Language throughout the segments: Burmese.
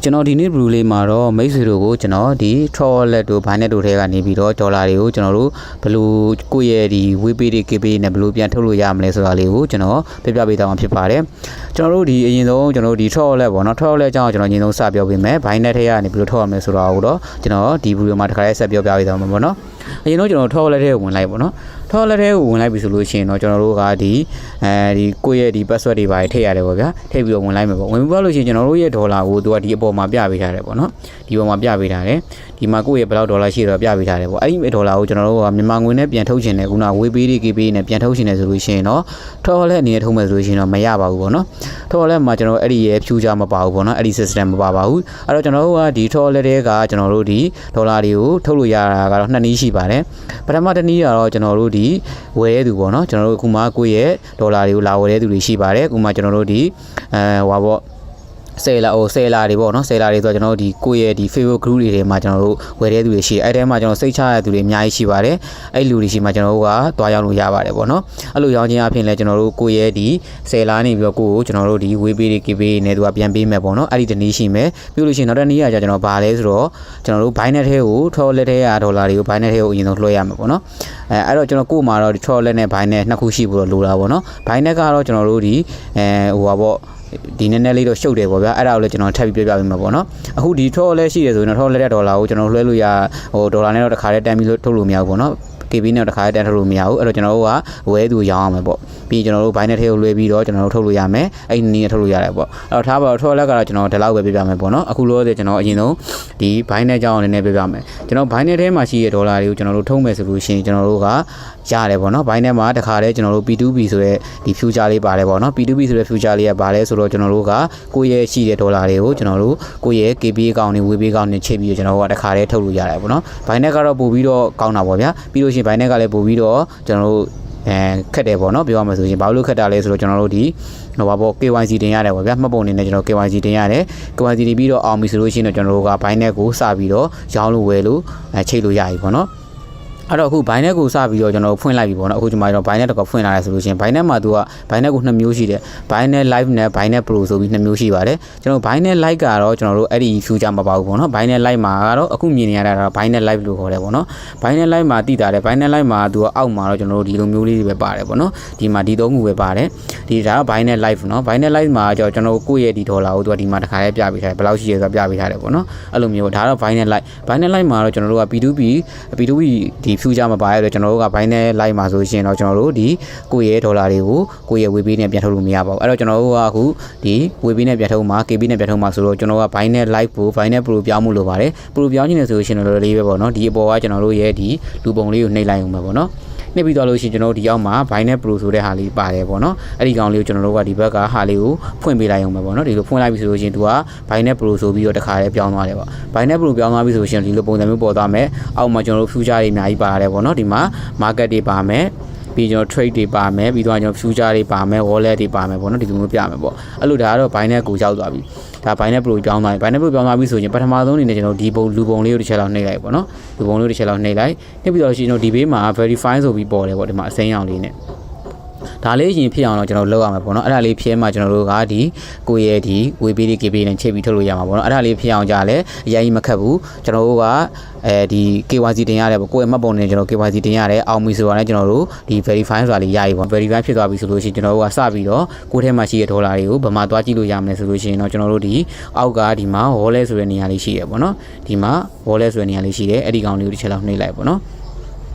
ကျွန်တော်ဒီနေ့ blue လေးမှာတော့မိတ်ဆွေတို့ကိုကျွန်တော်ဒီ wallet တို့ Binance တို့ထဲကနေပြီးတော့ဒေါ်လာတွေကိုကျွန်တော်တို့ဘယ်လိုကိုယ့်ရဲ့ဒီ WePay တွေ KBZpay နဲ့ဘယ်လိုပြန်ထုတ်လို့ရမလဲဆိုတာလေးကိုကျွန်တော်ပြပြပေးသွားမှာဖြစ်ပါတယ်ကျွန်တော်တို့ဒီအရင်ဆုံးကျွန်တော်တို့ဒီ wallet ပေါ့နော် wallet အကြောင်းကျွန်တော်အရင်ဆုံးစပြောပေးမယ် Binance ထဲကနေဘယ်လိုထုတ်ရမလဲဆိုတာကိုတော့ကျွန်တော်ဒီ video မှာတစ်ခါလေးဆက်ပြောပြပေးသွားမှာပေါ့နော်အရင်တော့ကျွန်တော် wallet ထဲကိုဝင်လိုက်ပေါ့နော်wallet ထဲကိုဝင်လိုက်ပြီဆိုလို့ရှိရင်တော့ကျွန်တော်တို့ကဒီကိုယ့်ရဲ့ဒီ password တွေပါထည့်ရတယ်ပေါ့ဗျာထည့်ပြီးတော့ဝင်လိုက်မယ်ပေါ့ဝင်ပြီးလို့ရှိရင်ကျွန်တော်တို့ရဲ့ဒေါ်လာကိုသူကဒီအပေါ်မှာပြပေးထားတယ်ပေါ့နော်ဒီပေါ်မှာပြပေးထားတယ်ဒီမှာကိုယ့်ရဲ့ဘယ်လောက်ဒေါ်လာရှိတော့ပြပေးထားတယ်ပေါ့အဲ့ဒီဒေါ်လာကိုကျွန်တော်တို့ကမြန်မာငွေနဲ့ပြန်ထုတ်ချင်တယ်ခုနဝေးပေးတွေ KBZpay နဲ့ပြန်ထုတ်ချင်တယ်ဆိုလို့ရှိရင်တော့ wallet အနေနဲ့ထုတ်မယ်ဆိုလို့ရှိရင်တော့မရပါဘူးပေါ့နော် wallet မှာကျွန်တော်အဲ့ဒီရဲ့ future မပါဘူးပေါ့နော်အဲ့ဒီ system မပါပါဘူးအဲ့တော့ကျွန်တော်တို့ကဒီ wallet တွေကကျွန်တော်တို့ဒီဒေါ်လာတွေကိုထုတ်လို့ရတာကတော့2နည်းရှိပါတယ်ပထမတစ်နည်းကတော့ကျွန်တော်တို့ဒီဝယ်ရသူပေါ့နော်ကျွန်တော်တို့အခုမှကိုယ့်ရဲ့ဒေါ်လာတွေကိုလာဝယ်ရသူတွေရှိပါတယ်အခုမှကျွန်တော်တို့ဒီဟွာပေါ့ဆယ်လာတွေပေါ့နော်ဆယ်လာတွေဆိုတော့ကျွန်တော်တို့ဒီကိုယ့်ရဲ့ဒီ favorite group တွေထဲမှာကျွန်တော်တို့ဝယ်တဲ့သူတွေရှိတယ်အဲ့ထဲမှာကျွန်တော်စိတ်ချရတဲ့သူတွေအများကြီးရှိပါတယ်အဲ့လူတွေရှိမှကျွန်တော်တို့ကတွားရောက်လို့ရပါတယ်ပေါ့နော်အဲ့လိုရောင်းခြင်းအပြင်လည်းကျွန်တော်တို့ကိုယ့်ရဲ့ဒီဆယ်လာနေပြီးတော့ကိုယ့်ကိုကျွန်တော်တို့ဒီဝေးပေးတွေ KBZpay နဲ့သူကပြန်ပေးမယ်ပေါ့နော်အဲ့ဒီတနည်းရှိမယ်ပြီးလို့ရှိရင်နောက်တစ်နည်းကကျွန်တော်ဗာလဲဆိုတော့ကျွန်တော်တို့ Binance ထဲကို wallet ထဲကဒေါ်လာတွေကို Binance ထဲကိုအရင်ဆုံးလွှဲရမှာပေါ့နော်အဲ့တော့ကျွန်တော်ကို့မှာတော့ဒီ wallet နဲ့ Binance နှစ်ခုရှိဖို့တော့လိုတာပေါ့နော် Binance ကတော့ကျွန်တော်တို့ဒီဟိုပါပေါ့ဒီနည်းနည်းလေးတော့ရှုပ်တယ်ပေါ့ဗျာအဲ့ဒါကိုလည်းကျွန်တော်ထပ်ပြီးပြပြပေးမှာပေါ့နော်အခုဒီ wallet ရှိတယ်ဆိုရင်တော့ wallet တဲ့ဒေါ်လာကိုကျွန်တော်လွှဲလို့ရဟိုဒေါ်လာနဲ့တော့တစ်ခါတည်းတန်းပြီးထုတ်လို့မရဘူးပေါ့နော်KBZpay နဲ့တစ်ခါတည်းတန်းထုတ်လို့မရဘူးအဲ့တော့ကျွန်တော်တို့ကဝဲသူရောင်းအောင်မယ်ပေါ့ပြီးကျွန်တော်တို့ Binance ထဲကိုလွှဲပြီးတော့ကျွန်တော်တို့ထုတ်လို့ရမယ်အဲ့ဒီနည်းနဲ့ထုတ်လို့ရတယ်ပေါ့အဲ့တော့ထားပါတော့ wallet ကတော့ကျွန်တော်ဒီလောက်ပဲပြပြမယ်ပေါ့နော်အခုလောဆယ်ကျွန်တော်အရင်ဆုံးဒီ Binance အကြောင်းအနေနဲ့ပြပြမယ်ကျွန်တော် Binance ထဲမှာရှိတဲ့ဒေါ်လာတွေကိုကျွန်တော်တို့ထုတ်မယ်ဆိုလို့ရှိရင်ကျွန်တော်တို့ကရတယ်ပေါ့နော် Binance မှာတခါတည်းကျွန်တော်တို့ p2p ဆိုတဲ့ဒီ future လေးပါတယ်ပေါ့နော် p2p ဆိုတဲ့ future လေးကပါလဲဆိုတော့ကျွန်တော်တို့ကကိုယ့်ရဲ့ရှိတဲ့ဒေါ်လာတွေကိုကျွန်တော်တို့ကိုယ့်ရဲ့ KBZpay အကောင့်တွေ WePay အကောင့်တွေချိန်ပြီးကျွန်တော်တို့ကတခါတည်းထုတ်လို့ရတယ်ပေါ့နော် Binance ကတော့ပို့ပြီးတော့ကောင်းတာပေါ့ဗျာပြီးလို့ရှိရင် Binance ကလည်းပို့ပြီးတော့ကျွန်တော်တို့ခက်တယ်ပေါ့နော်ပြောရမှာဆိုရင်ဘာလို့ခက်တာလဲဆိုတော့ကျွန်တော်တို့ဒီဟိုပါပေါ့ KYC တင်ရတယ်ပေါ့ဗျာမှတ်ပုံနေနဲ့ကျွန်တော် KYC တင်ရတယ် KYC တင်ပြီးတော့အောင်ပြီဆိုလို့ရှိရင်တော့ကျွန်တော်တို့က Binance ကိုစပြီးတော့ရောင်းလို့ဝယ်လို့ချိန်လို့ရပြီပေါ့နော်အဲ့တော့အခု Binance ကိုစပြီးတော့ကျွန်တော်ဖွင့်လိုက်ပြီပေါ့နော်အခုကျွန်တော်တို့ Binance တော့ဖွင့်လာတယ်ဆိုလို့ရှိရင် Binance မှာသူက Binance ကို2မျိုးရှိတယ် Binance Live နဲ့ Binance Pro ဆိုပြီး2မျိုးရှိပါတယ်ကျွန်တော် Binance Live ကတော့ကျွန်တော်တို့အဲ့ဒီ future မပါဘူးပေါ့နော် Binance Live မှာကတော့အခုမြင်နေရတာတော့ Binance Live လို့ခေါ်တယ်ပေါ့နော် Binance Live မှာတည်တာတယ် Binance Live မှာသူကအောက်မှာတော့ကျွန်တော်တို့ဒီလိုမျိုးလေးတွေပဲပါတယ်ပေါ့နော်ဒီမှာဒီ3ခုပဲပါတယ်ဒီဒါက Binance Live နော် Binance Live မှာကျွန်တော်တို့ကိုယ့်ရဲ့ဒီဒေါ်လာကိုသူကဒီမှာတစ်ခါလေးပြပေးထားတယ်ဘယ်လောက်ရှိရဲဆိုတာပြပေးထားတယ်ပေါ့နော်အဲ့လိုမျိုးဒါတော့ Binance Live မှာတော့ကျွန်တော်တို့က p2p ဒီ future မှာပါရတော့ကျွန်တော်တို့က Binance Live မှာဆိုရှင်တော့ကျွန်တော်တို့ဒီကိုယ့်ရဲ့ဒေါ်လာတွေကိုကိုယ့်ရဲ့ WePay နဲ့ပြန်ထုတ်လို့မရပါဘူးအဲ့တော့ကျွန်တော်တို့ကအခုဒီ WePay နဲ့ပြန်ထုတ်မှာ KBZpay နဲ့ပြန်ထုတ်မှာဆိုတော့ကျွန်တော်က Binance Live ကို Binance Pro ပြောင်းမှုလိုပါတယ် Pro ပြောင်းခြင်းနဲ့ဆိုရှင်တော့လေးပဲပေါ့နော်ဒီအပေါ်ကကျွန်တော်တို့ရဲ့ဒီလူပုံလေးကိုနှိပ်လိုက်အောင်ပဲပေါ့နော်နှိပ်ပြီးတော့လို့ရှိရင်ကျွန်တော်တို့ဒီအောက်မှာ Binance Pro ဆိုတဲ့ဟာလေးပါတယ်ပေါ့နော်အဲ့ဒီကောင်လေးကိုကျွန်တော်တို့ကဒီဘက်ကဟာလေးကိုဖွင့်ပေးလိုက်အောင်ပဲပေါ့နော်ဒီလိုဖွင့်လိုက်ပြီဆိုလို့ရှိရင်သူက Binance Pro ဆိုပြီးတော့တစ်ခါလေးပြောင်းသွားတယ်ပေါ့ Binance Pro ပြောင်းသွားပြီဆိုလို့ရှိရင်ဒီလိုပုံစံမျိုးပေါ်သွားမယ်အောက်မှာကျွန်တော်တို့ future တွေအများကြီးပါတယ်ပေါ့နော်ဒီမှာ market တွေပါမယ်ပြီးကျွန်တော် trade တွေပါမယ်ပြီးတော့ကျွန်တော် future တွေပါမယ် wallet တွေပါမယ်ပေါ့နော်ဒီလိုမျိုးပြမယ်ပေါ့အဲ့လိုဒါကတော့ Binance ကိုရောက်သွားပြီဒါ Binance Pro ပြောင်းသွားပြီ Binance Pro ပြောင်းသွားပြီဆိုရင်ပထမဆုံးအနေနဲ့ကျွန်တော်ဒီပုံလူပုံလေးကိုတစ်ချက်လောက်နှိပ်လိုက်ပေါ့နော်လူပုံလေးကိုတစ်ချက်လောက်နှိပ်လိုက်နှိပ်ပြီးတော့ကျွန်တော်ဒီဘေးမှာ verify ဆိုပြီးပေါ်တယ်ပေါ့ဒီမှာအစိမ်းရောင်လေးနဲ့ဒါလေးရင်ဖြစ်အောင်တော့ကျွန်တော်လုပ်ရမှာပေါ့နော်အဲ့ဒါလေးဖြစ်မှကျွန်တော်တို့ကဒီကိုယ့်ရဲ့ဒီ WePay တွေ KBZpay နဲ့ချိန်ပြီးထုတ်လို့ရမှာပေါ့နော်အဲ့ဒါလေးဖြစ်အောင်ကြာလဲအရင်ကြီးမခက်ဘူးကျွန်တော်တို့ကဒီ KYC တင်ရတယ်ပေါ့ကိုယ့်ရဲ့မှတ်ပုံနဲ့ကျွန်တော် KYC တင်ရတယ်အောင်ပြီဆိုတာနဲ့ကျွန်တော်တို့ဒီ verify ဆိုတာလေးရပြီပေါ့ verify ဖြစ်သွားပြီဆိုလို့ရှိရင်ကျွန်တော်တို့ကစပြီးတော့ကိုယ့်ထဲမှာရှိတဲ့ဒေါ်လာတွေကိုဘယ်မှာသွားကြည့်လို့ရမလဲဆိုလို့ရှိရင်တော့ကျွန်တော်တို့ဒီအောက်ကဒီမှာ wallet ဆိုတဲ့နေရာလေးရှိတယ်ပေါ့နော်ဒီမှာ wallet ဆိုတဲ့နေရာလေးရှိတယ်အဲ့ဒီကောင်လေးကိုတစ်ချက်လောက်နှိပ်လိုက်ပေါ့နော်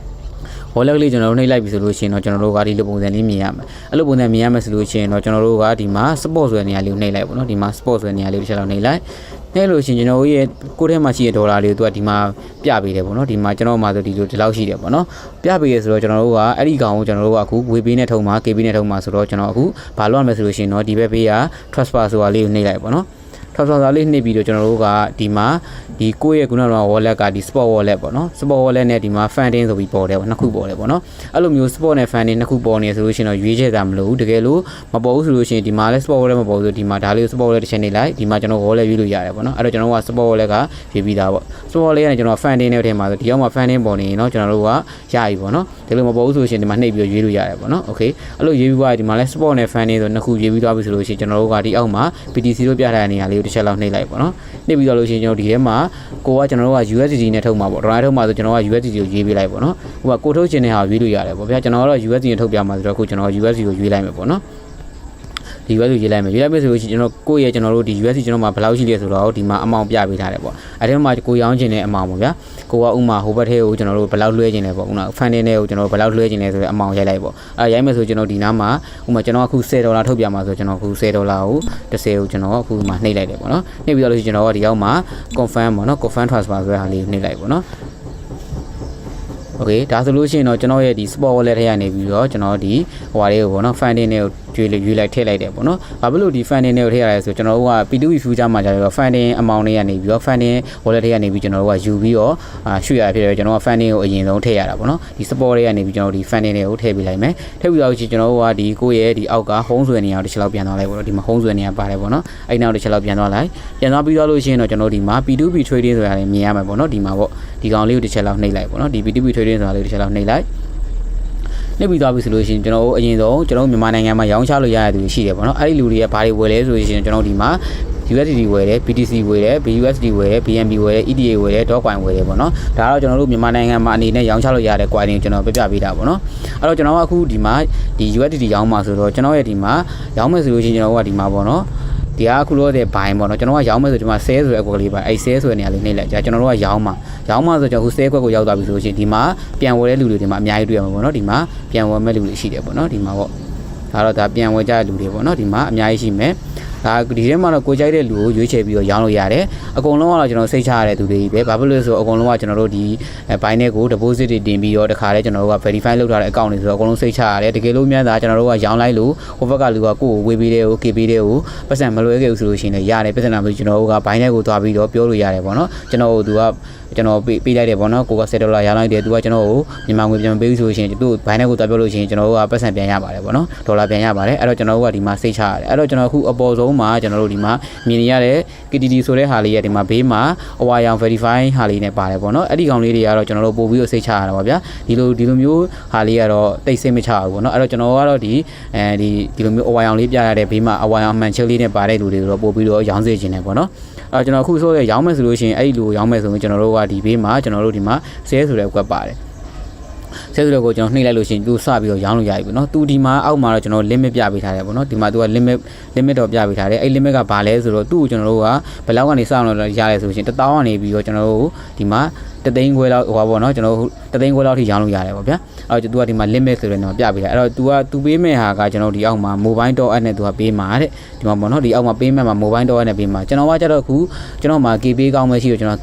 wallet လေးကျွန်တော်တို့နှိပ်လိုက်ပြီဆိုလို့ရှိရင်တော့ကျွန်တော်တို့ကဒီလိုပုံစံလေးမြင်ရမယ်အဲ့လိုပုံစံမြင်ရမယ်ဆိုလို့ရှိရင်တော့ကျွန်တော်တို့ကဒီမှာ spot ဆိုတဲ့နေရာလေးကိုနှိပ်လိုက်ပေါ့နော်ဒီမှာ spot ဆိုတဲ့နေရာလေးကိုတစ်ချက်လောက်နှိပ်လိုက်နှိပ်လို့ရှိရင်ကျွန်တော်တို့ရဲ့ကိုယ်ထဲမှာရှိတဲ့ဒေါ်လာတွေကိုသူကဒီမှာပြပေးတယ်ပေါ့နော်ဒီမှာကျွန်တော်မှဆိုဒီလိုဒီလောက်ရှိတယ်ပေါ့နော်ပြပေးရဆိုတော့ကျွန်တော်တို့ကအဲ့ဒီကောင်ကိုကျွန်တော်တို့ကအခု WePay နဲ့ထုံမှာ KBZpay နဲ့ထုံမှာဆိုတော့ကျွန်တော်အခုဘာလုပ်ရမလဲဆိုလို့ရှိရင်တော့ဒီဘက်ဘေးက transfer ဆိုတာလေးကိုနှိပ်လိုက်ပေါ့နော်transfer လေးနှိပ်ပြီးတော့ကျွန်တော်တို့ကဒီမှာဒီကိုယ့်ရဲ့ခုနက wallet ကဒီ spot wallet ပေါ့နော် spot wallet နဲ့ဒီမှာ funding ဆိုပြီးပေါ်တယ်ပေါ့နှစ်ခုပေါ်တယ်ပေါ့နော်အဲ့လိုမျိုး spot နဲ့ funding နှစ်ခုပေါ်နေဆိုလို့ရှိရင်တော့ရွေးချယ်တာမလို့တကယ်လို့မပေါ်ဘူးဆိုလို့ရှိရင်ဒီမှာလဲ spot wallet မပေါ်ဘူးဆိုဒီမှာဒါလေးကို spot wallet တစ်ချက်နေလိုက်ဒီမှာကျွန်တော် wallet ရွေးလို့ရတယ်ပေါ့နော်အဲ့တော့ကျွန်တော်က spot wallet ကရွေးပြီးသားပေါ့ spot wallet ကနေကျွန်တော် funding နဲ့ထဲမှာဆိုဒီအောက်မှာ funding ပေါ်နေရင်တော့ကျွန်တော်တို့ကရပြီပေါ့နော်ဒီလိုမပေါ်ဘူးဆိုလို့ရှိရင်ဒီမှာနှိပ်ပြီးရွေးလို့ရတယ်ပေါ့နော် okay အဲ့လိုရွေးပြီးသွားဒီမှာလဲ spot နဲ့ funding ဆိုနှစ်ခုရွေးပြီးသွားပြီဆိုလို့ရှိရင်ကျွန်တော်တို့ကဒီအောက်မှာ BTC လို့ပြထားတဲ့နေရာလေးကို တစ်ချက်လောက်နှိပ်လိုက်ပေါ့နော်နှိပ်ပြီးတော့လို့ရှိရင်ကျွန်တော်ဒီထဲမှာကိုကကျွန်တော်တို့က USDT နဲ့ထုတ်မှာပေါ့ဒေါ်လာထုတ်မှာဆိုကျွန်တော်က USDT ကိုရွေးပေးလိုက်ပေါ့နော်ဟိုကကိုထုတ်ချင်တဲ့ဟာရွေးလို့ရတယ်ပေါ့ဗျာကျွန်တော်ကတော့ USDT နဲ့ထုတ်ပြမှာဆိုတော့အခုကျွန်တော် USDT ကိုရွေးလိုက်မယ်ပေါ့နော်ဒီ USD ရေးလိုက်မယ်ဆိုလို့ရှိရင်ကျွန်တော်ကိုယ့်ရဲ့ကျွန်တော်တို့ဒီ USD ကျွန်တော်မှာဘယ်လောက်ရှိလဲဆိုတော့ဒီမှာအမောင့်ပြပေးထားတယ်ပေါ့အဲ့ဒီမှာကိုရောင်းချင်တဲ့အမောင့်ပေါ့ဗျာကိုကဥမာဟိုဘက်ထဲကိုကျွန်တော်တို့ဘယ်လောက်လွှဲချင်လဲပေါ့ဥမာ funding နဲ့ကိုကျွန်တော်ဘယ်လောက်လွှဲချင်လဲဆိုတဲ့အမောင့်ရိုက်လိုက်ပေါ့အဲ့ရိုက်မယ်ဆိုကျွန်တော်ဒီနားမှာဥမာကျွန်တော်အခု$10ထုတ်ပြမှာဆိုကျွန်တော်အခု$10ကို10ကိုကျွန်တော်အခုမှနှိပ်လိုက်တယ်ပေါ့နော်နှိပ်ပြီးတော့လို့ရှိရင်ကျွန်တော်ကဒီရောက်မှာ confirm ပေါ့နော် confirm transfer ဆိုတဲ့ဟာလေးနှိပ်လိုက်ပေါ့နော်โอเคဒါဆိုလို့ရှိရင်တော့ကျွန်တော်ရဲ့ဒီ spot wallet ထဲကနေပြီးတော့ကျွန်တော်ဒီဟိုဟာလေးကိုပေါ့နော် funding နဲ့ရွေးလိုက်ထည့်လိုက်တယ်ပေါ့နော်ဘာဖြစ်လို့ဒီ funding နဲ့ထည့်ရလဲဆိုကျွန်တော်တို့က p2p future မှာကြာတော့ funding amount တွေကနေပြီးတော့ funding wallet တွေကနေပြီးကျွန်တော်တို့ကယူပြီးတော့ရွှေ့ရဖြစ်တယ်ကျွန်တော်က funding ကိုအရင်ဆုံးထည့်ရတာပေါ့နော်ဒီ spot တွေကနေပြီးကျွန်တော်ဒီ funding တွေကိုထည့်ပေးလိုက်မယ်ထည့်ပြီးတော့ကျွန်တော်တို့ကဒီကိုယ့်ရဲ့ဒီအောက်က home ဆွဲနေအောင်တစ်ချက်လောက်ပြန်သွားလိုက်ပေါ့နော်ဒီမှာ home ဆွဲနေရပါတယ်ပေါ့နော်အဲ့နောက်တစ်ချက်လောက်ပြန်သွားလိုက်ပြန်သွားပြီးတော့လို့ရှိရင်တော့ကျွန်တော်ဒီမှာ p2p trading ဆိုတာလည်းမြင်ရမှာပေါ့နော်ဒီမှာပေါ့ဒီကောင်လေးကိုတစ်ချက်လောက်နှိပ်လိုက်ပေါ့နော်ဒီ p2p trading ဆိုတာလေးတစ်ချက်လောက်နှိပ်လိုက်နှိပ်ပြီးသွားပြီဆိုလို့ရှိရင်ကျွန်တော်အရင်ဆုံးကျွန်တော်မြန်မာနိုင်ငံမှာရောင်းချလို့ရတဲ့သူတွေရှိတယ်ပေါ့နော်အဲ့ဒီလူတွေကဘာတွေဝယ်လဲဆိုရင်ကျွန်တော်ဒီမှာ USDT ဝယ်တယ် BTC ဝယ်တယ် BUSD ဝယ်တယ် BNB ဝယ်တယ် ETA ဝယ်တယ် Dogecoin ဝယ်တယ်ပေါ့နော်ဒါတော့ကျွန်တော်တို့မြန်မာနိုင်ငံမှာအနေနဲ့ရောင်းချလို့ရတဲ့ coin တွေကျွန်တော်ပြပေးတာပေါ့နော်အဲ့တော့ကျွန်တော်ကအခုဒီမှာဒီ USDT ရောင်းမှာဆိုတော့ကျွန်တော်ရဲ့ဒီမှာရောင်းမယ်ဆိုလို့ရှိရင်ကျွန်တော်ကဒီမှာပေါ့နော်ဒီအခုလို့တဲ့ဘိုင်းပေါ့နော်ကျွန်တော်ကရောင်းမယ်ဆိုဒီမှာ sell ဆိုတဲ့အကွက်ကလေးပါအဲ့ sell ဆိုတဲ့နေရာလေးနှိပ်လိုက်ကြာကျွန်တော်တို့ကရောင်းမှာဆိုကျွန်တော် sell ကွက်ကိုရောက်သွားပြီဆိုလို့ရှိရင်ဒီမှာပြန်ဝယ်တဲ့လူတွေဒီမှာအများကြီးတွေ့ရမှာပေါ့နော်ဒီမှာပြန်ဝယ်မဲ့လူတွေရှိတယ်ပေါ့နော်ဒီမှာပေါ့ဒါတော့ဒါပြန်ဝယ်ကြတဲ့လူတွေပေါ့နော်ဒီမှာအများကြီးရှိမယ်ဒါဒီထဲမှာတော့ကိုကြိုက်တဲ့လူကိုရွေးချယ်ပြီးတော့ရောင်းလို့ရတယ်အကုန်လုံးကတော့ကျွန်တော်စိတ်ချရတဲ့သူတွေပဲဘာဖြစ်လို့လဲဆိုတော့အကုန်လုံးကကျွန်တော်တို့ဒီဘိုင်းနဲ့ကို deposit တွေတင်ပြီးတော့တခါတည်းကျွန်တော်တို့က verify လုပ်ထားတဲ့ account တွေဆိုတော့အကုန်လုံးစိတ်ချရတယ်တကယ်လို့များတာကျွန်တော်တို့ကရောင်းလိုက်လို့ဟိုဘက်ကလူကကိုယ့်ကိုဝေးပေးတဲ့ကို KB တဲ့ကိုပတ်စံမလွှဲခဲ့ဘူးဆိုလို့ရှိရင်လည်းရတယ်ပတ်စံနာမျိုးကျွန်တော်တို့ကဘိုင်းနဲ့ကိုသွားပြီးတော့ပြောလို့ရတယ်ပေါ့နော်ကျွန်တော်တို့ကကျွန်တော်ပေးလိုက်တယ်ပေါ့နော်ကိုက$10ရောင်းလိုက်တယ်သူကကျွန်တော်ကိုမြန်မာငွေပြန်ပေးပြီးဆိုလို့ရှိရင်သူ့ဘိုင်းနဲ့ကိုသွားပြောလို့ရှိရင်ကျွန်တော်တို့ကပတ်စံပြန်ရပါတယ်ပေါ့နော်ဒေါ်လာပြန်ရပါတယ်အဲ့တော့ကျွန်တော်တို့ကဒီမှာစိတ်ချရတယ်အဲ့တော့ကျွန်တော်အခုအပေါ်ဆုံးမှာကျွန်တော်တို့ဒီမှာမြင်နေရတဲ့ KTT ဆိုတဲ့ဟာလေးရဲ့ဒီမှာဘေးမှာအဝါရောင် verify ဟာလေးနဲ့ပါတယ်ပေါ့နော်အဲ့ဒီကောင်လေးတွေကတော့ကျွန်တော်တို့ပို့ပြီးတော့စိတ်ချရတာပါဗျာဒီလိုမျိုးဟာလေးကတော့တိတ်စိတ်မချဘူးပေါ့နော်အဲ့တော့ကျွန်တော်ကတော့ဒီလိုမျိုးအဝါရောင်လေးပြရတဲ့ဘေးမှာအဝါရောင်မှန်ချယ်လေးနဲ့ပါတဲ့လူတွေတော့ပို့ပြီးတော့ရောင်းစေခြင်းတယ်ပေါ့နော်အဲ့တော့ကျွန်တော်အခုဆိုရောင်းမယ်ဆိုလို့ရှိရင်အဲ့ဒီလိုရောင်းမယ်ဆိုရင်ကျွန်တော်တို့ကဒီဘေးမှာကျွန်တော်တို့ဒီမှာ sell ဆိုတဲ့ကွက်ပါတယ်ဆဲဆိုတော့ကိုကျွန်တော်နှိပ်လိုက်လို့ရှိရင်သူစပြီးတော့ရောင်းလို့ရပြီပေါ့နော်သူဒီမှာအောက်မှာတော့ကျွန်တော် limit ပြပေးထားတယ်ပေါ့နော်ဒီမှာသူက limit တော့ပြပေးထားတယ်အဲ့ limit ကဘာလဲဆိုတော့သူ့ကိုကျွန်တော်တို့ကဘယ်လောက်ကနေစအောင်လို့ရလဲဆိုရှင်1000ကနေပြီးတော့ကျွန်တော်တို့ဒီမှာ3သိန်းခွဲလောက်ဟိုပါပေါ့နော်ကျွန်တော်3သိန်းခွဲလောက်ထိရောင်းလို့ရတယ်ပေါ့ဗျာအဲ့တော့သူကဒီမှာ limit ဆိုတဲ့နေရာမှာပြပေးတာအဲ့တော့သူပေးမဲ့ဟာကကျွန်တော်ဒီအောက်မှာ mobile top up နဲ့သူကပေးမှာတဲ့ဒီမှာပေါ့နော်ဒီအောက်မှာပေးမဲ့မှာ mobile top up နဲ့ပေးမှာကျွန်တော်ကကြတော့အခုကျွန်တော်မှာ KB ကောင်းမရှိတော့ကျွန်တော်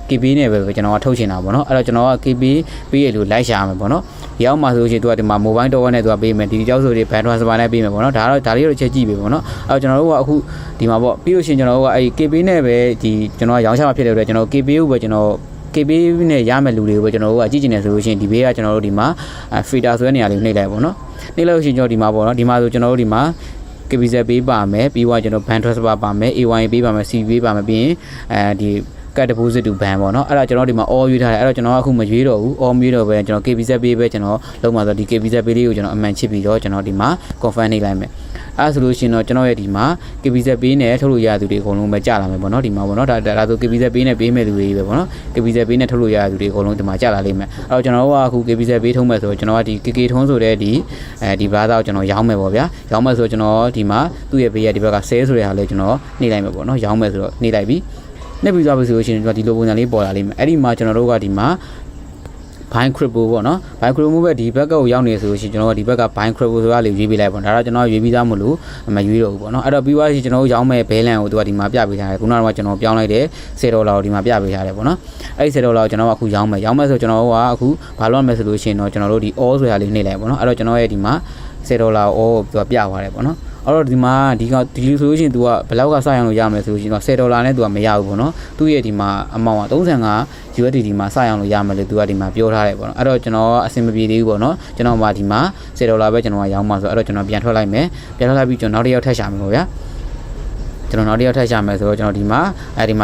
KB နဲ့ပဲကျွန်တော်ကထုတ်ချင်တာပေါ့နော်အဲ့တော့ကျွန်တော်က KB ပေးရလို့လိုက်ရှာရမယ်ပေါ့နော်ဒီအောက်မှာဆိုလို့ရှိရင်သူကဒီမှာ mobile top up နဲ့သူကပေးမယ်ဒီကြောက်ဆိုတွေ band transfer နဲ့ပေးမယ်ပေါ့နော်ဒါလေးတော့ချက်ကြည့်ပြီပေါ့နော်အဲ့တော့ကျွန်တော်တို့ကအခုဒီမှာပေါ့ပြီးလို့ရှိရင်ကျွန်တော်တို့ကအဲ့ KB နဲ့ပဲဒီကျွန်တော်ကရောင်းချမှာဖြစ်တဲ့အတွက်ကျွန်တော် KB ကိုပဲကျွန်တော်KB နဲ့ရမယ်လူတွေကိုပဲကျွန်တော်တို့ကကြည့်ကျင်နေဆိုလို့ရှိရင်ဒီဘေးကကျွန်တော်တို့ဒီမှာ filter ဆိုတဲ့နေရာလေးကိုနှိပ်လိုက်ပေါ့နော်နှိပ်လိုက်လို့ရှိရင်ကျွန်တော်ဒီမှာပေါ့နော်ဒီမှာဆိုကျွန်တော်တို့ဒီမှာ KBZpay ပါမယ်ပြီးတော့ကျွန်တော် bank transfer ပါမယ် AY ပေးပါမယ် CB ပေးပါမယ်ပြီးရင်ဒီကတ် deposit to ban ပေါ့နော်အဲ့ဒါကျွန်တော်ဒီမှာ all ရွေးထားတယ်အဲ့တော့ကျွန်တော်အခုမရွေးတော့ဘူး all မရွေးတော့ပဲကျွန်တော် KBZpay ပဲကျွန်တော်လုံးမှာဆိုဒီ KBZpay လေးကိုကျွန်တော်အမှန်ချစ်ပြီးတော့ကျွန်တော်ဒီမှာ confirm နှိပ်လိုက်မယ်အဲ့ဆိုလို့ရှိရင်တော့ကျွန်တော်ရဲ့ဒီမှာ KBZpay နဲ့ထုတ်လို့ရတဲ့သူတွေအကုန်လုံးပဲကြာလာမယ်ပေါ့နော်ဒီမှာပေါ့နော်ဒါဆို KBZpay နဲ့ပေးမဲ့လူတွေပဲပေါ့နော် KBZpay နဲ့ထုတ်လို့ရတဲ့သူတွေအကုန်လုံးဒီမှာကြာလာလိမ့်မယ်အဲ့တော့ကျွန်တော်တို့ကအခု KBZpay ထုံးမဲ့ဆိုတော့ကျွန်တော်ကဒီ KK ထုံးဆိုတဲ့ဒီဘာသာကိုကျွန်တော်ရောင်းမယ်ပေါ့ဗျာရောင်းမယ်ဆိုတော့ကျွန်တော်ဒီမှာသူ့ရဲ့ဘေးရဒီဘက်က sell ဆိုတဲ့ဟာလေးကျွန်တော်နှိပ်လိုက်မယ်ပေါ့နော်ရောင်းမယ်ဆိုတော့နှိပ်လိုက်ပြီနှိပ်ပြီးသွားပြီဆိုလို့ရှိရင်ဒီလိုပုံစံလေးပေါ်လာလိမ့်မယ်အဲ့ဒီမှာကျွန်တော်တို့ကဒီမှာ Binance crypto ပေါ့နော် Binance crypto ပဲဒီဘက်ကကိုရောက်နေဆိုလို့ရှိရင်ကျွန်တော်ကဒီဘက်က Binance crypto ဆိုတာလေးရွေးပေးလိုက်ပေါ့ဒါတော့ကျွန်တော်ရွေးပြီးသားမလို့မရွေးတော့ဘူးပေါ့နော်အဲ့တော့ပြီးသွားပြီကျွန်တော်တို့ရောင်းမဲ့ balance ကိုသူကဒီမှာပြပေးထားတယ်ခုနကတော့ကျွန်တော်ပြောင်းလိုက်တယ်$10ကိုဒီမှာပြပေးထားတယ်ပေါ့နော်အဲ့ဒီ$10ကိုကျွန်တော်ကအခုရောင်းမယ်ဆိုကျွန်တော်တို့ကအခုဘာလုပ်ရမလဲဆိုလို့ရှိရင်တော့ကျွန်တော်တို့ဒီ all ဆိုတာလေးနှိပ်လိုက်ပေါ့နော်အဲ့တော့ကျွန်တော်ရဲ့ဒီမှာ$10ကိုall ကိုသူကပြသွားတယ်ပေါ့နော်အဲ့တော့ဒီမှာဒီလိုဆိုလို့ရှိရင် तू ကဘယ်လောက်ကစရအောင်လို့ရမယ်ဆိုလို့ရှိရင်တော့$10နဲ့ तू ကမရဘူးပေါ့နော်သူ့ရဲ့ဒီမှာအမောင်က35 USDT မှာစရအောင်လို့ရမယ်လို့ तू ကဒီမှာပြောထားတယ်ပေါ့နော်အဲ့တော့ကျွန်တော်အဆင်မပြေသေးဘူးပေါ့နော်ကျွန်တော်မှဒီမှာ$10ပဲကျွန်တော်ကရောင်းမှာဆိုအဲ့တော့ကျွန်တော်ပြန်ထွက်လိုက်မယ်ပြန်ထွက်လိုက်ပြီးကျွန်တော်နောက်တစ်ယောက်ထပ်ရှာမယ်ပေါ့ဗျာကျွန်တော်နောက်တစ်ယောက်ထပ်ရှာမယ်ဆိုတော့ကျွန်တော်ဒီမှ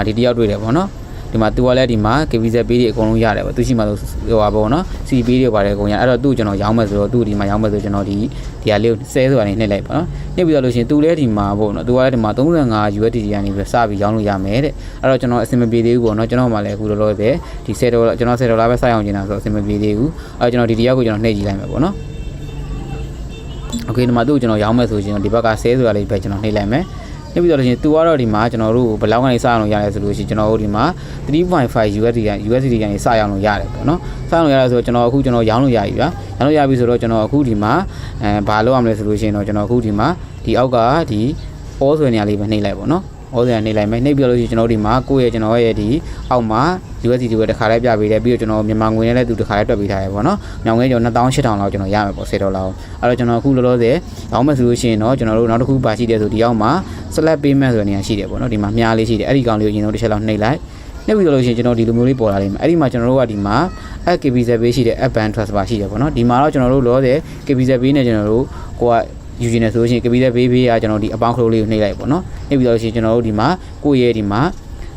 ာဒီတယောက်တွေ့တယ်ပေါ့နော် ဒီမှာသူကလည်းဒီမှာ KBZpay တွေအကုန်လုံးရတယ်ပေါ့သူရှိမှဆိုဟိုပါပေါ့နော် CP တွေပါတယ်အကုန်ရအဲ့တော့သူ့ကျွန်တော်ရောင်းမယ်ဆိုတော့သူ့ဒီမှာရောင်းမယ်ဆိုကျွန်တော်ဒီဟာလေးကိုဆဲဆိုတာနေနှိပ်လိုက်ပါနော်နှိပ်ပြီးတော့လို့ရှိရင်သူလည်းဒီမှာပေါ့နော်သူကလည်းဒီမှာ35 USDT ကနေပြီးစပြီးရောင်းလို့ရမယ်တဲ့အဲ့တော့ကျွန်တော်အဆင်မပြေသေးဘူးပေါ့နော်ကျွန်တော်မှလည်းအခုလောလောဆယ်ဒီ$10ကျွန်တော်$10ပဲစိုက်အောင်ကျင်တာဆိုတော့အဆင်မပြေသေးဘူးအဲ့တော့ကျွန်တော်ဒီတရားကိုကျွန်တော်နှိပ်ကြည့်လိုက်မယ်ပေါ့နော်โอเคဒီမှာသူ့ကျွန်တော်ရောင်းမယ်ဆိုရင်ဒီဘက်ကဆဲဆိုတာလေးပဲကျွန်တော်နှိပ်လိုက်မယ်နှိပ်ပြီးတော့လို့ရှိရင်သူကတော့ဒီမှာကျွန်တော်တို့ဘယ်လောက်ကနေစအောင်လို့ရတယ်ဆိုလို့ရှိရင်ကျွန်တော်တို့ဒီမှာ3.5 USDT ကနေစအောင်လို့ရတယ်ပေါ့နော်စအောင်လို့ရတယ်ဆိုတော့ကျွန်တော်အခုကျွန်တော်ရောင်းလို့ရပြီဗျာရောင်းလို့ရပြီဆိုတော့ကျွန်တော်အခုဒီမှာဘာလုပ်ရမလဲဆိုလို့ရှိရင်တော့ကျွန်တော်အခုဒီမှာဒီအောက်ကဒီအောဆွဲနေရာလေးပဲနှိပ်လိုက်ပေါ့နော်ဩဇာနေလိုက်မယ်နှိပ်ပြလို့ရှိရင်ကျွန်တော်ဒီမှာကိုယ့်ရဲ့ကျွန်တော်ရဲ့ဒီအောက်မှာ USDT ကိုတစ်ခါလေးပြပေးတယ်ပြီးတော့ကျွန်တော်မြန်မာငွေနဲ့လည်းသူတစ်ခါလေးတွက်ပေးထားရပေါ့နော်မြန်မာငွေကျွန်တော်$28,000လောက်ကျွန်တော်ရမယ်ပေါ့$10လောက်အဲ့တော့ကျွန်တော်အခုလောလောဆယ်ရောင်းမယ်ဆိုလို့ရှိရင်တော့ကျွန်တော်တို့နောက်တစ်ခုပါရှိတယ်ဆိုဒီအောက်မှာ select payment ဆိုတဲ့နေရာရှိတယ်ပေါ့နော်ဒီမှာမြားလေးရှိတယ်အဲ့ဒီကောင်လေးကိုကျွန်တော်တစ်ချက်လောက်နှိပ်လိုက်နှိပ်ပြီးလို့ရှိရင်ကျွန်တော်ဒီလိုမျိုးလေးပေါ်လာလိမ့်မယ်အဲ့ဒီမှာကျွန်တော်တို့ကဒီမှာ KBZpay ရှိတယ် app bank transfer ရှိတယ်ပေါ့နော်ဒီမှာတော့ကျွန်တော်တို့လောဆယ် KBZpay နဲ့ကျွန်တော်တို့ကိုကယူနေဆိုလို့ရှိရင် KBZpay ကကျွန်တော်ဒီအပေါင်းခလို့လေးကိုနှိပ်လိုက်ပေါ့နော်နှိပ်ပြီးတော့ရှိရင်ကျွန်တော်တို့ဒီမှာကိုယ့်ရဲ့ဒီမှာ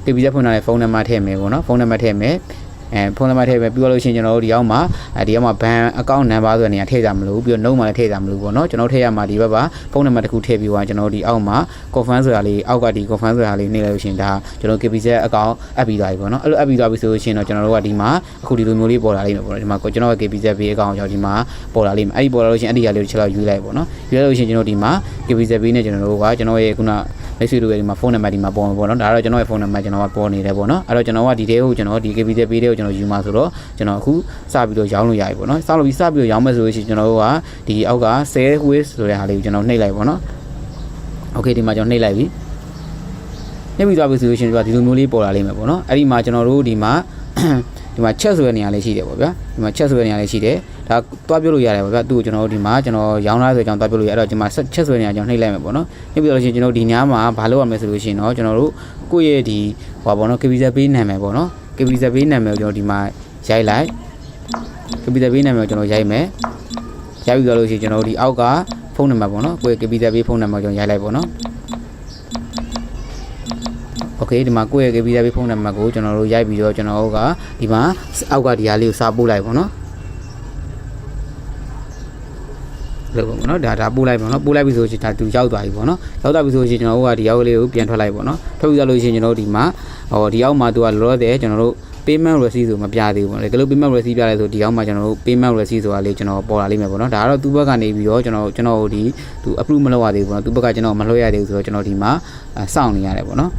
KBZ ဖွင့်ထားတဲ့ဖုန်းနံပါတ်ထည့်မယ်ပေါ့နော်ဖုန်းနံပါတ်ထည့်မယ်ဖုန်းနံပါတ်ထည့်မယ်ပြီးတော့လို့ရှိရင်ကျွန်တော်တို့ဒီအောက်မှာဒီအောက်မှာ bank account number ဆိုတဲ့နေရာထည့်ကြမလို့ပြီးတော့ note မှာလည်းထည့်ကြမလို့ပေါ့နော်ကျွန်တော်ထည့်ရမှာဒီဘက်ပါဖုန်းနံပါတ်တစ်ခုထည့်ပြီးသွားကျွန်တော်ဒီအောက်မှာ confirm ဆိုတာလေးအောက်ကဒီ confirm ဆိုတာလေးနှိပ်လိုက်လို့ရှိရင်ဒါကျွန်တော် KBZ account အပ်ပြီးသွားပြီပေါ့နော်အဲ့လိုအပ်ပြီးသွားပြီဆိုလို့ရှိရင်တော့ကျွန်တော်တို့ကဒီမှာအခုဒီလိုမျိုးလေးပေါ်လာလိမ့်မယ်ပေါ့နော်ဒီမှာကျွန်တော်ရဲ့ KBZpay account ကြောင့်ဒီမှာပေါ်လာလိမ့်မယ်အဲ့ဒီပေါ်လာလို့ရှိရင်အဲ့ဒီဟာလေးတစ်ချက်လောက်ယူလိုက်ပေါ့နော်ယူလိုက်လို့ရှိရင်ကျွန်တော်ဒီမှာ KBZpay နဲ့ကျွန်တော်တို့ကကျွန်တော်ရဲ့ခုနမိတ်ဆွေတို့ရဲ့ဒီမှာဖုန်းနံပါတ်ဒီမှာပေါ်မှာပေါ့နော်ဒါတော့ကျွန်တော်ရဲ့ဖုန်းနံပါတ်ကျွန်တော်ကပေါ်နေတယ်ပေါ့နော်အဲ့တော့ကျွန်တော်ကဒီတဲကိုကျွန်တော်ဒီ KBZpay တွေကိုကျွန်တော်ယူမှာဆိုတော့ကျွန်တော်အခုစပြီးတော့ရောင်းလို့ရပြီပေါ့နော်စလို့ပြီးစပြီးတော့ရောင်းမယ်ဆိုလို့ရှိရင်ကျွန်တော်တို့ကဒီအောက်က sell with ဆိုတဲ့ဟာလေးကိုကျွန်တော်နှိပ်လိုက်ပေါ့နော်โอเคဒီမှာကျွန်တော်နှိပ်လိုက်ပြီနှိပ်ပြီးသွားပြီဆိုလို့ရှိရင်ဒီလိုမျိုးလေးပေါ်လာလိမ့်မယ်ပေါ့နော်အဲ့ဒီမှာကျွန်တော်တို့ဒီမှာချက်ဆိုတဲ့နေရာလေးရှိတယ်ပေါ့ဗျာဒီမှာချက်ဆိုတဲ့နေရာလေးရှိတယ်ဒါတွားပြလို့ရတယ်ပေါ့ဗျာသူ့ကိုကျွန်တော်တို့ဒီမှာကျွန်တော်ရောင်းလာဆိုကြောင်းတွားပြလို့ရအဲ့တော့ဒီမှာချက်ဆိုတဲ့နေရာကျွန်တော်နှိပ်လိုက်မယ်ပေါ့နော်နှိပ်ပြီးတော့လို့ရှိရင်ကျွန်တော်ဒီညမှာဘာလုပ်ရမလဲဆိုလို့ရှိရင်တော့ကျွန်တော်တို့ကိုယ့်ရဲ့ဒီဟောပေါ့နော် KBZpay နာမည်ပေါ့နော် KBZpay နာမည်ကိုကျွန်တော်ဒီမှာရိုက်လိုက် KBZpay နာမည်ကိုကျွန်တော်ရိုက်မယ်ရိုက်ပြီးတော့လို့ရှိရင်ကျွန်တော်တို့ဒီအောက်ကဖုန်းနံပါတ်ပေါ့နော်ကိုယ့်ရဲ့ KBZpay ဖုန်းနံပါတ်ကိုကျွန်တော်ရိုက်လိုက်ပေါ့နော်โอเคဒီမှာကိုယ့်ရဲ့ KBZpay ဖုန်းနံပါတ်ကိုကျွန်တော်တို့ရိုက်ပြီးတော့ကျွန်တော်တို့ကဒီမှာအောက်ကဒီဟာလေးကိုစာပို့လိုက်ပေါ့နော်လို့ပေါ့နော်ဒါပို့လိုက်ပေါ့နော်ပို့လိုက်ပြီဆိုရင်ဒါသူရောက်သွားပြီပေါ့နော်ရောက်သွားပြီဆိုရင်ကျွန်တော်တို့ကဒီအောက်ကလေးကိုပြန်ထွက်လိုက်ပေါ့နော်ထွက်ပြီးသွားလို့ရှိရင်ကျွန်တော်တို့ဒီမှာဒီအောက်မှာသူကလောလောဆယ်ကျွန်တော်တို့ payment receipt ဆိုမပြသေးဘူးပေါ့လေကလို့ payment receipt ပြလဲဆိုဒီအောက်မှာကျွန်တော်တို့ payment receipt ဆိုတာလေးကျွန်တော်ပေါ်လာလိမ့်မယ်ပေါ့နော်ဒါကတော့သူ့ဘက်ကနေပြီးတော့ကျွန်တော်ဒီသူ approve မလုပ်ရသေးဘူးပေါ့နော်သူ့ဘက်ကကျွန်တော်မလွှဲရသေးဘူးဆိုတော့ကျွန်တော်ဒီမှာစောင့်နေရတယ်ပေါ့နော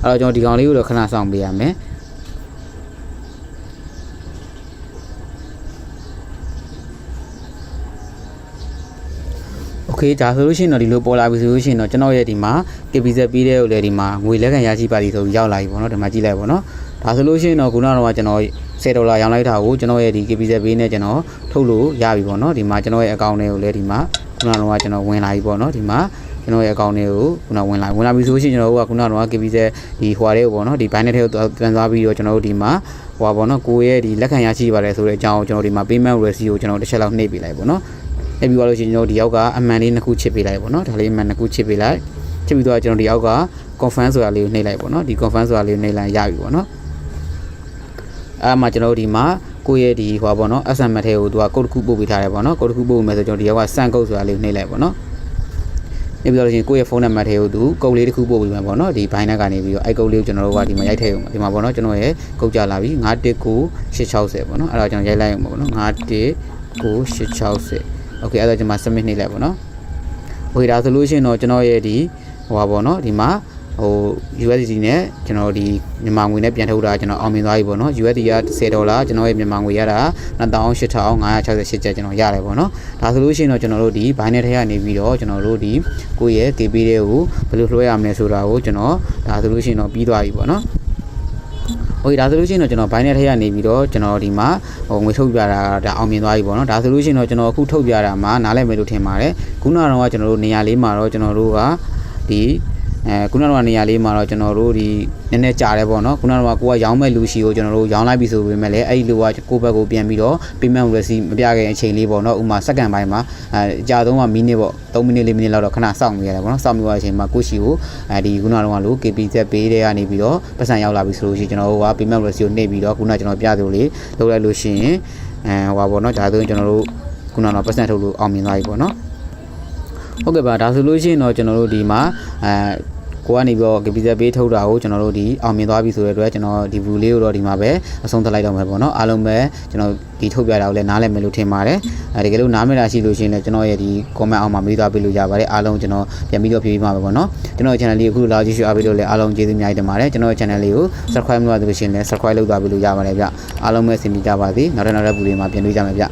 ်အဲ့တော့ကျွန်တော်ဒီကောင်လေးကိုတော့ခဏစောင့်ပေးရမယ်โอเคဒါဆိုလို့ရှိရင်တော့ဒီလိုပေါ်လာပြီဆိုလို့ရှိရင်တော့ကျွန်တော်ရဲ့ဒီမှာ KBZpay တဲ့ကိုလည်းဒီမှာငွေလက်ခံရရှိပါသည်ဆိုပြီးရောက်လာပြီပေါ့နော်ဒီမှာကြည့်လိုက်ပေါ့နော်ဒါဆိုလို့ရှိရင်တော့ခုနကတော့ကျွန်တော်$10ရောင်းလိုက်တာကိုကျွန်တော်ရဲ့ဒီ KBZpay နဲ့ကျွန်တော်ထုတ်လို့ရပြီပေါ့နော်ဒီမှာကျွန်တော်ရဲ့ account တွေကိုလည်းဒီမှာခုနကတော့ကျွန်တော်ဝင်လာပြီပေါ့နော်ဒီမှာကျွန်တော်ရဲ့ account တွေကိုခုနဝင်လာပြီဆိုလို့ရှိရင်ကျွန်တော်တို့ကခုနကတော့ KBZ ဒီဟွာတွေကိုပေါ့နော်ဒီ Binance တွေကိုပြန်သွားပြီးတော့ကျွန်တော်တို့ဒီမှာဟွာပေါ့နော်ကိုရဲ့ဒီလက်ခံရရှိပါတယ်ဆိုတဲ့အကြောင်းကိုကျွန်တော်ဒီမှာ payment receipt ကိုကျွန်တော်တစ်ချက်လောက်နှိပ်ပေးလိုက်ပေါ့နော်နှိပ်ပြီးသွားလို့ရှိရင်ကျွန်တော်ဒီအောက်ကအမှန်လေးနှစ်ခုချစ်ပေးလိုက်ပေါ့နော်ဒါလေးအမှန်နှစ်ခုချစ်ပေးလိုက်ချစ်ပြီးတော့ကျွန်တော်ဒီအောက်က confirm ဆိုတာလေးကိုနှိပ်လိုက်ပေါ့နော်ဒီ confirm ဆိုတာလေးကိုနှိပ်လိုက်ရပြီပေါ့နော်အဲ့မှာကျွန်တော်တို့ဒီမှာကိုယ့်ရဲ့ဒီဟိုပါပေါ့နော် SMS ထဲကိုသူက code တစ်ခုပို့ပေးထားတယ်ပေါ့နော် code တစ်ခုပို့မယ်ဆိုကျွန်တော်ဒီအောက်က send code ဆိုတာလေးကိုနှိပ်လိုက်ပေါ့နော်နှိပ်ပြီးတော့လို့ရှိရင်ကိုယ့်ရဲ့ဖုန်းနံပါတ်ထဲကိုသူ code လေးတစ်ခုပို့ပေးမယ်ပေါ့နော်ဒီ Binance ကနေပြီးတော့အဲ့ code လေးကိုကျွန်တော်တို့ကဒီမှာရိုက်ထည့်အောင်ဒီမှာပေါ့နော်ကျွန်တော်ရဲ့ code ကြလာပြီ519860ပေါ့နော်အဲ့ဒါကျွန်တော်ရိုက်လိုက်အောင်ပေါ့နော်519860 okay အဲ့ဒါကျွန်မ submit နှိပ်လိုက်ပေါ့နော် okay ဒါဆိုလို့ရှိရင်တော့ကျွန်တော်ရဲ့ဒီဟိုပါပေါ့နော်ဒီမှာဟို USDT နဲ့ကျွန်တော်ဒီမြန်မာငွေနဲ့ပြန်ထုတ်တာကျွန်တော်အောင်မြင်သွားပြီပေါ့နော် USDT က$10ကျွန်တော်ရဲ့မြန်မာငွေရတာ$28,568ကျပ်ကျွန်တော်ရတယ်ပေါ့နော်ဒါဆိုလို့ရှိရင်တော့ကျွန်တော်တို့ဒီ Binance ထဲကနေပြီးတော့ကျွန်တော်တို့ဒီကိုယ့်ရဲ့ KB တွေကိုဘယ်လိုလွှဲရမလဲဆိုတာကိုကျွန်တော်ဒါဆိုလို့ရှိရင်တော့ပြီးသွားပြီပေါ့နော်โอเคဒါဆိုလို့ရှိရင်တော့ကျွန်တော် Binance ထဲကနေပြီးတော့ကျွန်တော်ဒီမှာဟိုငွေထုတ်ပြတာဒါအောင်မြင်သွားပြီပေါ့နော်ဒါဆိုလို့ရှိရင်တော့ကျွန်တော်အခုထုတ်ပြတာမှာနားလည်မယ်လို့ထင်ပါတယ်ခုနကတော့ကျွန်တော်တို့နေရာလေးမှာတော့ကျွန်တော်တို့ကဒီ ခုနကနေရာလေးမှာတော့ကျွန်တော်တို့ဒီနည်းနည်းကြာတယ်ပေါ့နော်ခုနကကိုကရောင်းမဲ့လူရှိကိုကျွန်တော်တို့ရောင်းလိုက်ပြီဆိုပေမဲ့လည်းအဲ့ဒီလူကကိုယ့်ဘက်ကိုပြန်ပြီးတော့ payment receipt မပြခဲ့အချိန်လေးပေါ့နော်ဥမာစက္ကန့်ပိုင်းမှာကြာဆုံးကမိနစ်ပေါ့3မိနစ်4မိနစ်လောက်တော့ခဏစောင့်နေရတယ်ပေါ့နော်စောင့်ပြီးတော့အချိန်မှာကိုရှိကိုဒီခုနကလို KBZpay တွေကနေပြီးတော့ပတ်စံရောက်လာပြီဆိုလို့ရှိရင်ကျွန်တော်တို့က payment receipt ကိုနှိပ်ပြီးတော့ခုနကျွန်တော်ပြသလိုလေးလုပ်လိုက်လို့ရှိရင်ဟိုပါပေါ့နော်ဒါဆိုရင်ကျွန်တော်တို့ခုနကပတ်စံထုတ်လို့အောင်မြင်သွားပြီပေါ့နော်ဟုတ်ကဲ့ပါဒါဆိုလို့ရှိရင်တော့ကျွန်တော်တို့ဒီမှာကိုကနေပြီးတော့ KBZpay ထုတ်တာကိုကျွန်တော်တို့ဒီအောင်မြင်သွားပြီဆိုတဲ့အတွက်ကျွန်တော်ဒီ view လေးကိုတော့ဒီမှာပဲအဆုံးသတ်လိုက်တော့မယ်ပေါ့နော်အားလုံးပဲကျွန်တော်ဒီထုတ်ပြတာကိုလည်းနားလည်မယ်လို့ထင်ပါတယ်တကယ်လို့နားမလည်တာရှိလို့ရှိရင်လည်းကျွန်တော်ရဲ့ဒီ comment အောက်မှာမေးသွားပေးလို့ရပါတယ်အားလုံးကျွန်တော်ပြန်ပြီးတော့ဖြေပေးမှာပဲပေါ့နော်ကျွန်တော်ရဲ့ channel လေးကိုအခုလာကြည့်ရှုအားပေးလို့လည်းအားလုံးကျေးဇူးအများကြီးတင်ပါတယ်ကျွန်တော်ရဲ့ channel လေးကို subscribe မလုပ်ရသေးလို့ရှိရင်လည်း subscribe လုပ်သွားပေးလို့ရပါတယ်ဗျအားလုံးပဲဆင်ပြေကြပါစေနောက်ထပ်ဗီဒီယိုမှာပြန်တွေ့ကြမယ်ဗျ